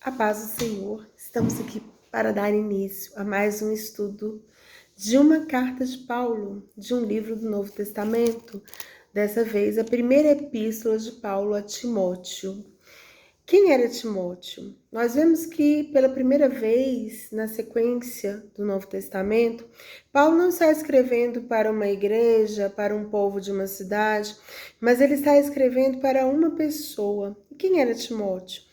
A paz do Senhor, estamos aqui para dar início a mais um estudo de uma carta de Paulo, de um livro do Novo Testamento, dessa vez a primeira epístola de Paulo a Timóteo. Quem era Timóteo? Nós vemos que pela primeira vez na sequência do Novo Testamento, Paulo não está escrevendo para uma igreja, para um povo de uma cidade, mas ele está escrevendo para uma pessoa. E quem era Timóteo?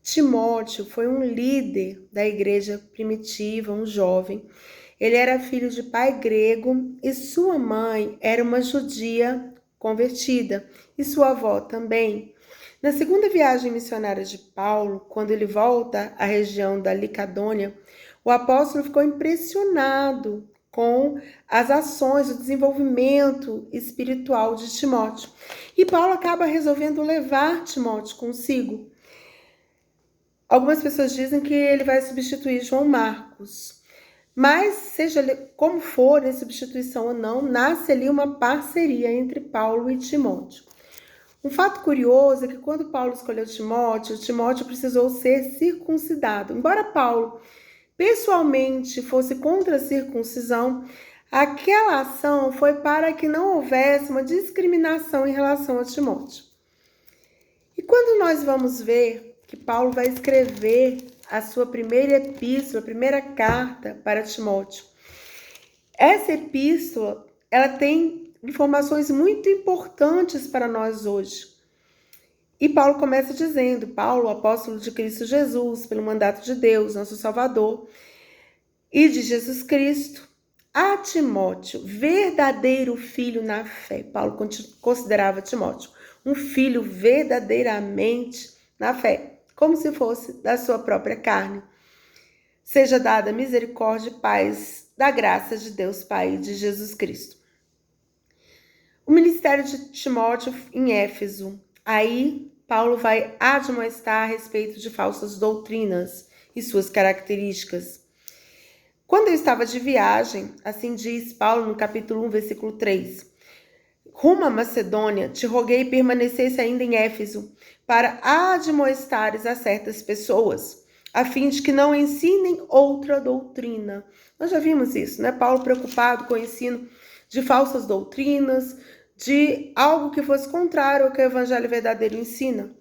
Timóteo foi um líder da igreja primitiva, um jovem. Ele era filho de pai grego e sua mãe era uma judia convertida, e sua avó também. Na segunda viagem missionária de Paulo, quando ele volta à região da Licadônia, o apóstolo ficou impressionado com as ações, o desenvolvimento espiritual de Timóteo. E Paulo acaba resolvendo levar Timóteo consigo. Algumas pessoas dizem que ele vai substituir João Marcos. Mas, seja como for a substituição ou não, nasce ali uma parceria entre Paulo e Timóteo. Um fato curioso é que quando Paulo escolheu Timóteo, Timóteo precisou ser circuncidado. Embora Paulo pessoalmente fosse contra a circuncisão, aquela ação foi para que não houvesse uma discriminação em relação a Timóteo. E quando nós vamos ver que Paulo vai escrever a sua primeira epístola, a primeira carta para Timóteo, essa epístola, ela tem informações muito importantes para nós hoje. E Paulo começa dizendo: Paulo, apóstolo de Cristo Jesus, pelo mandato de Deus, nosso Salvador, e de Jesus Cristo, a Timóteo, verdadeiro filho na fé. Paulo considerava Timóteo um filho verdadeiramente na fé, como se fosse da sua própria carne. Seja dada misericórdia e paz da graça de Deus Pai e de Jesus Cristo. O ministério de Timóteo em Éfeso. Aí Paulo vai admoestar a respeito de falsas doutrinas e suas características. Quando eu estava de viagem, assim diz Paulo no capítulo 1, versículo 3, rumo à Macedônia, te roguei permanecesse ainda em Éfeso, para admoestares a certas pessoas, a fim de que não ensinem outra doutrina. Nós já vimos isso, né? Paulo preocupado com o ensino de falsas doutrinas, de algo que fosse contrário ao que o evangelho verdadeiro ensina.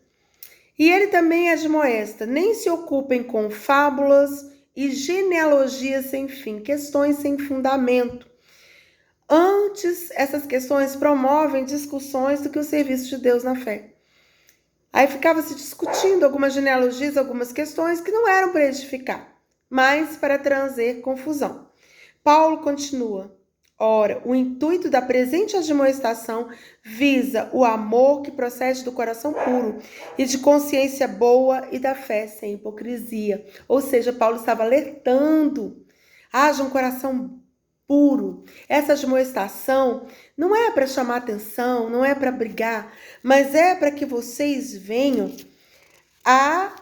E ele também admoesta, nem se ocupem com fábulas e genealogias sem fim, questões sem fundamento. Antes, essas questões promovem discussões do que o serviço de Deus na fé. Aí ficava se discutindo algumas genealogias, algumas questões que não eram para edificar, mas para trazer confusão. Paulo continua: ora, o intuito da presente admoestação visa o amor que procede do coração puro e de consciência boa e da fé sem hipocrisia. Ou seja, Paulo estava alertando: haja um coração puro. Essa admoestação não é para chamar atenção, não é para brigar, mas é para que vocês venham a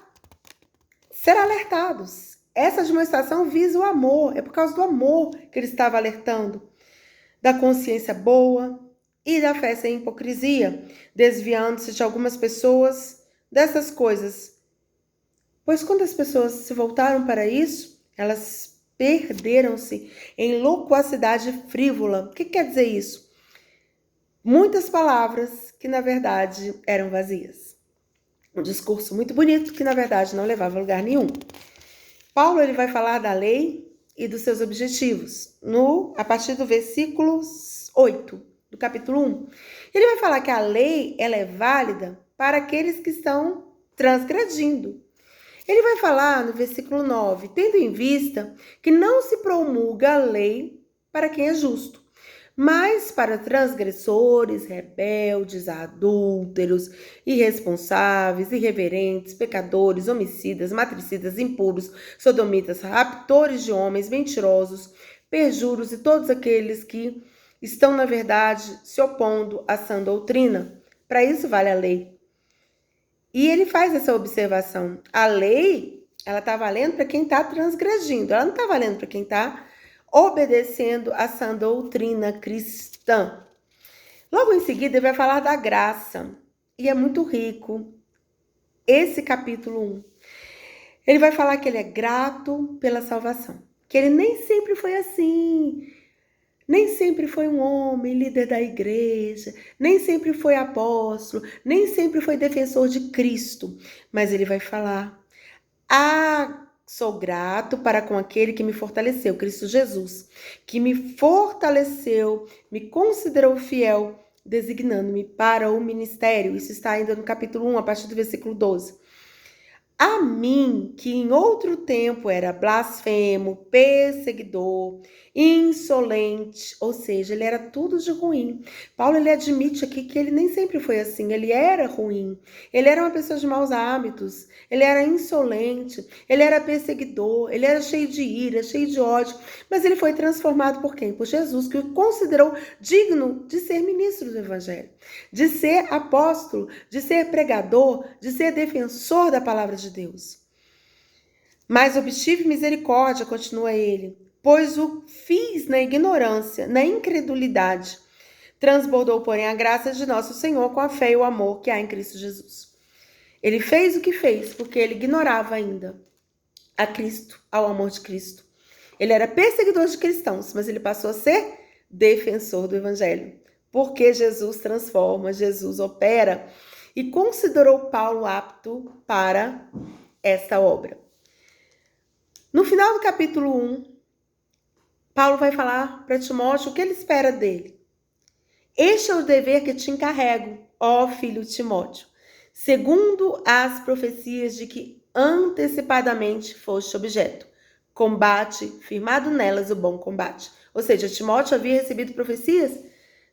ser alertados. Essa admoestação visa o amor, é por causa do amor que ele estava alertando, da consciência boa e da fé sem hipocrisia, desviando-se de algumas pessoas dessas coisas. Pois quando as pessoas se voltaram para isso, elas perderam-se em loquacidade frívola. O que quer dizer isso? Muitas palavras que, na verdade, eram vazias. Um discurso muito bonito que, na verdade, não levava a lugar nenhum. Paulo ele vai falar da lei e dos seus objetivos, a partir do versículo 8 do capítulo 1. Ele vai falar que a lei ela é válida para aqueles que estão transgredindo. Ele vai falar no versículo 9, tendo em vista que não se promulga a lei para quem é justo, mas para transgressores, rebeldes, adúlteros, irresponsáveis, irreverentes, pecadores, homicidas, matricidas, impuros, sodomitas, raptores de homens, mentirosos, perjuros e todos aqueles que estão, na verdade, se opondo à sã doutrina. Para isso vale a lei. E ele faz essa observação. A lei, ela está valendo para quem está transgredindo. Ela não está valendo para quem está obedecendo a sã doutrina cristã. Logo em seguida, ele vai falar da graça. E é muito rico esse capítulo 1. Ele vai falar que ele é grato pela salvação, que ele nem sempre foi assim, nem sempre foi um homem, líder da igreja, nem sempre foi apóstolo, nem sempre foi defensor de Cristo, mas ele vai falar: sou grato para com aquele que me fortaleceu, Cristo Jesus, que me fortaleceu, me considerou fiel, designando-me para o ministério. Isso está ainda no capítulo 1, a partir do versículo 12. A mim, que em outro tempo era blasfemo, perseguidor, insolente, ou seja, ele era tudo de ruim. Paulo, ele admite aqui que ele nem sempre foi assim, ele era ruim, ele era uma pessoa de maus hábitos, ele era insolente, ele era perseguidor, ele era cheio de ira, cheio de ódio, mas ele foi transformado por quem? Por Jesus, que o considerou digno de ser ministro do evangelho, de ser apóstolo, de ser pregador, de ser defensor da palavra de Deus. Mas obtive misericórdia, continua ele, pois o fiz na ignorância, na incredulidade. Transbordou, porém, a graça de nosso Senhor com a fé e o amor que há em Cristo Jesus. Ele fez o que fez porque ele ignorava ainda a Cristo, ao amor de Cristo. Ele era perseguidor de cristãos, mas ele passou a ser defensor do evangelho, porque Jesus transforma, Jesus opera, e considerou Paulo apto para esta obra. No final do capítulo 1, Paulo vai falar para Timóteo o que ele espera dele. Este é o dever que te encarrego, ó filho Timóteo, segundo as profecias de que antecipadamente foste objeto. Combate, firmado nelas o bom combate. Ou seja, Timóteo havia recebido profecias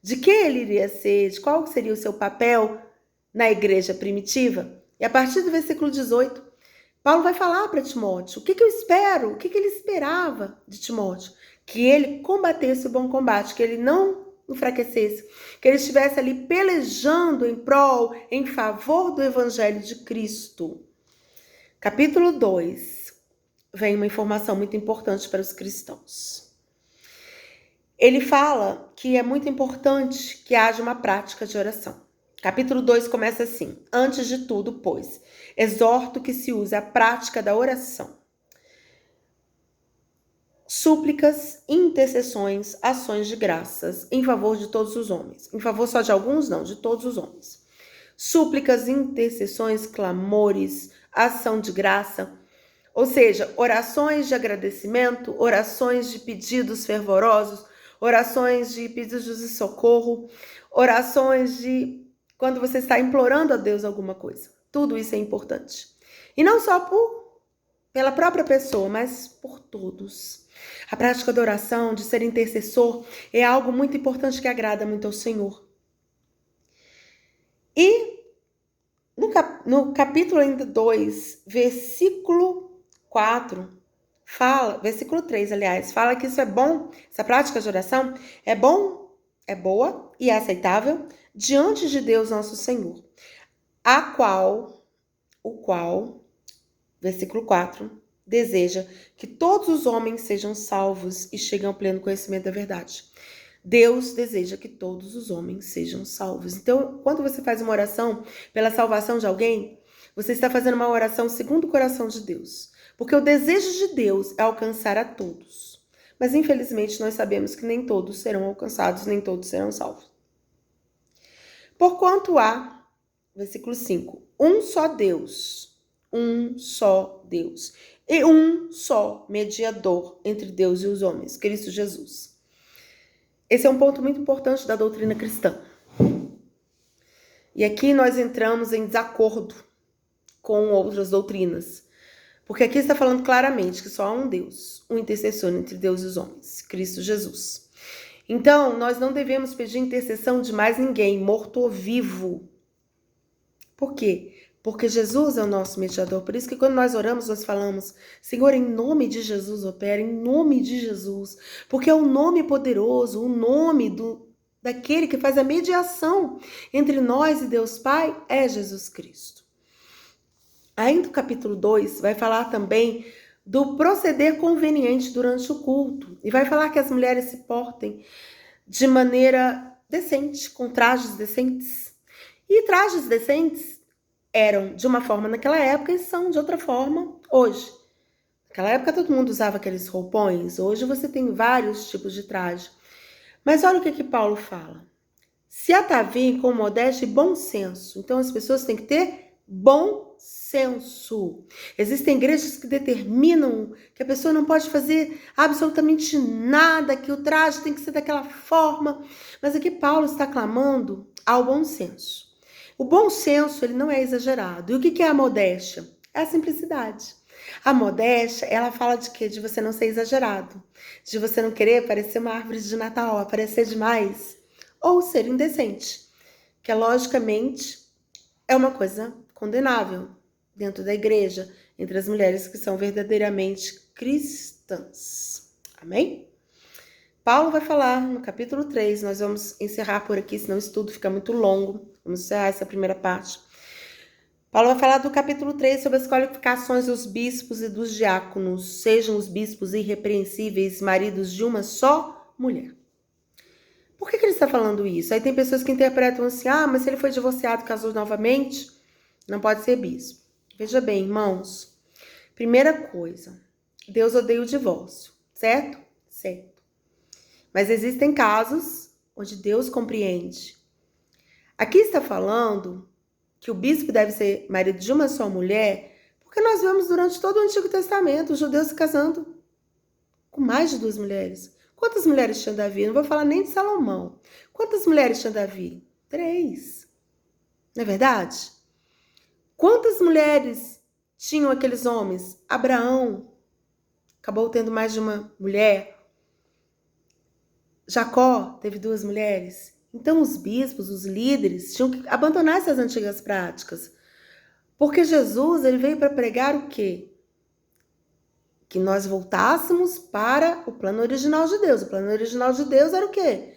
de quem ele iria ser, de qual seria o seu papel na igreja primitiva. E a partir do versículo 18, Paulo vai falar para Timóteo o que eu espero, o que ele esperava de Timóteo. Que ele combatesse o bom combate, que ele não enfraquecesse, que ele estivesse ali pelejando em prol, em favor do evangelho de Cristo. Capítulo 2, vem uma informação muito importante para os cristãos. Ele fala que é muito importante que haja uma prática de oração. Capítulo 2 começa assim: antes de tudo, pois, exorto que se use a prática da oração, súplicas, intercessões, ações de graças em favor de todos os homens. Em favor só de alguns, não, de todos os homens. Súplicas, intercessões, clamores, ação de graça, ou seja, orações de agradecimento, orações de pedidos fervorosos, orações de pedidos de socorro, orações de quando você está implorando a Deus alguma coisa. Tudo isso é importante. E não só pela própria pessoa, mas por todos. A prática da oração, de ser intercessor, é algo muito importante que agrada muito ao Senhor. E no capítulo ainda 2, versículo 4, versículo 3, aliás, fala que isso é bom, essa prática de oração é bom, é boa e é aceitável diante de Deus nosso Senhor, o qual, versículo 4, deseja que todos os homens sejam salvos e cheguem ao pleno conhecimento da verdade. Deus deseja que todos os homens sejam salvos. Então, quando você faz uma oração pela salvação de alguém, você está fazendo uma oração segundo o coração de Deus. Porque o desejo de Deus é alcançar a todos. Mas, infelizmente, nós sabemos que nem todos serão alcançados, nem todos serão salvos. Porquanto há, versículo 5, um só Deus, e um só mediador entre Deus e os homens, Cristo Jesus. Esse é um ponto muito importante da doutrina cristã. E aqui nós entramos em desacordo com outras doutrinas. Porque aqui está falando claramente que só há um Deus, um intercessor entre Deus e os homens, Cristo Jesus. Então, nós não devemos pedir intercessão de mais ninguém, morto ou vivo. Por quê? Porque Jesus é o nosso mediador. Por isso que quando nós oramos, nós falamos: Senhor, em nome de Jesus opera, em nome de Jesus. Porque é o nome poderoso, o nome daquele que faz a mediação entre nós e Deus Pai é Jesus Cristo. Aí no capítulo 2 vai falar também do proceder conveniente durante o culto. E vai falar que as mulheres se portem de maneira decente, com trajes decentes. E trajes decentes eram de uma forma naquela época e são de outra forma hoje. Naquela época todo mundo usava aqueles roupões, hoje você tem vários tipos de traje. Mas olha o que Paulo fala. Se ataviem com modéstia e bom senso. Então as pessoas têm que ter bom senso. Existem igrejas que determinam que a pessoa não pode fazer absolutamente nada, que o traje tem que ser daquela forma. Mas aqui Paulo está clamando ao bom senso. O bom senso, ele não é exagerado. E o que é a modéstia? É a simplicidade. A modéstia, ela fala de quê? De você não ser exagerado. De você não querer parecer uma árvore de Natal, aparecer demais. Ou ser indecente. Que, logicamente, é uma coisa condenável dentro da igreja, entre as mulheres que são verdadeiramente cristãs. Amém? Paulo vai falar no capítulo 3, nós vamos encerrar por aqui, senão o estudo fica muito longo. Vamos encerrar essa primeira parte. Paulo vai falar do capítulo 3 sobre as qualificações dos bispos e dos diáconos. Sejam os bispos irrepreensíveis, maridos de uma só mulher. Por que ele está falando isso? Aí tem pessoas que interpretam assim, mas se ele foi divorciado e casou novamente, não pode ser bispo. Veja bem, irmãos. Primeira coisa, Deus odeia o divórcio, certo? Certo. Mas existem casos onde Deus compreende. Aqui está falando que o bispo deve ser marido de uma só mulher, porque nós vemos durante todo o Antigo Testamento os judeus se casando com mais de 2 mulheres. Quantas mulheres tinha Davi? Não vou falar nem de Salomão. Quantas mulheres tinha Davi? 3. Não é verdade? Quantas mulheres tinham aqueles homens? Abraão acabou tendo mais de uma mulher. Jacó teve 2 mulheres. Então os bispos, os líderes, tinham que abandonar essas antigas práticas. Porque Jesus, ele veio para pregar o quê? Que nós voltássemos para o plano original de Deus. O plano original de Deus era o quê?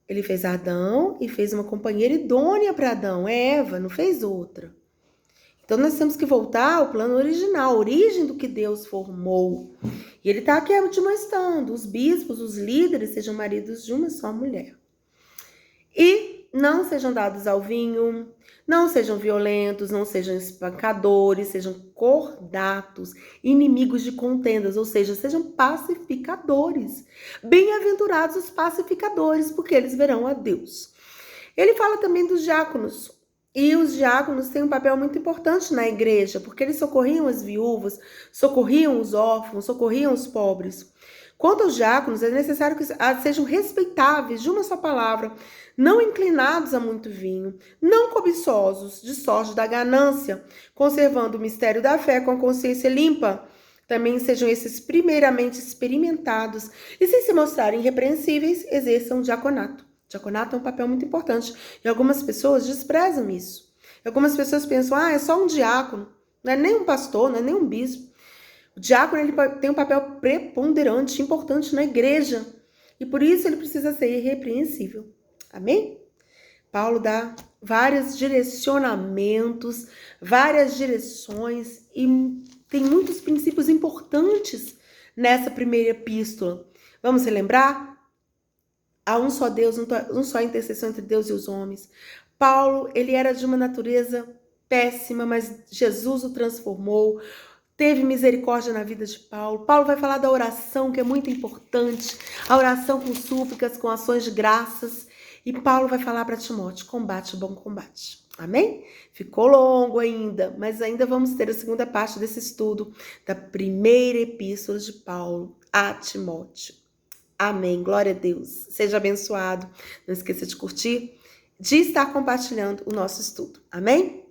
Ele fez Adão e fez uma companheira idônea para Adão, Eva, não fez outra. Então nós temos que voltar ao plano original, a origem do que Deus formou. E ele está aqui admoestando, os bispos, os líderes, sejam maridos de uma só mulher. E não sejam dados ao vinho, não sejam violentos, não sejam espancadores, sejam cordatos, inimigos de contendas, ou seja, sejam pacificadores. Bem-aventurados os pacificadores, porque eles verão a Deus. Ele fala também dos diáconos. E os diáconos têm um papel muito importante na igreja, porque eles socorriam as viúvas, socorriam os órfãos, socorriam os pobres. Quanto aos diáconos, é necessário que sejam respeitáveis de uma só palavra, não inclinados a muito vinho, não cobiçosos de sorte da ganância, conservando o mistério da fé com a consciência limpa. Também sejam esses primeiramente experimentados e, sem se mostrarem irrepreensíveis, exerçam o diaconato. O diaconato é um papel muito importante e algumas pessoas desprezam isso. Algumas pessoas pensam, é só um diácono, não é nem um pastor, não é nem um bispo. O diácono ele tem um papel preponderante, importante na igreja e por isso ele precisa ser irrepreensível. Amém? Paulo dá vários direcionamentos, várias direções e tem muitos princípios importantes nessa primeira epístola. Vamos relembrar? Há um só Deus, um só intercessão entre Deus e os homens. Paulo, ele era de uma natureza péssima, mas Jesus o transformou. Teve misericórdia na vida de Paulo. Paulo vai falar da oração, que é muito importante. A oração com súplicas, com ações de graças. E Paulo vai falar para Timóteo, combate o bom combate. Amém? Ficou longo ainda, mas ainda vamos ter a segunda parte desse estudo da primeira epístola de Paulo a Timóteo. Amém. Glória a Deus. Seja abençoado. Não esqueça de curtir, de estar compartilhando o nosso estudo. Amém?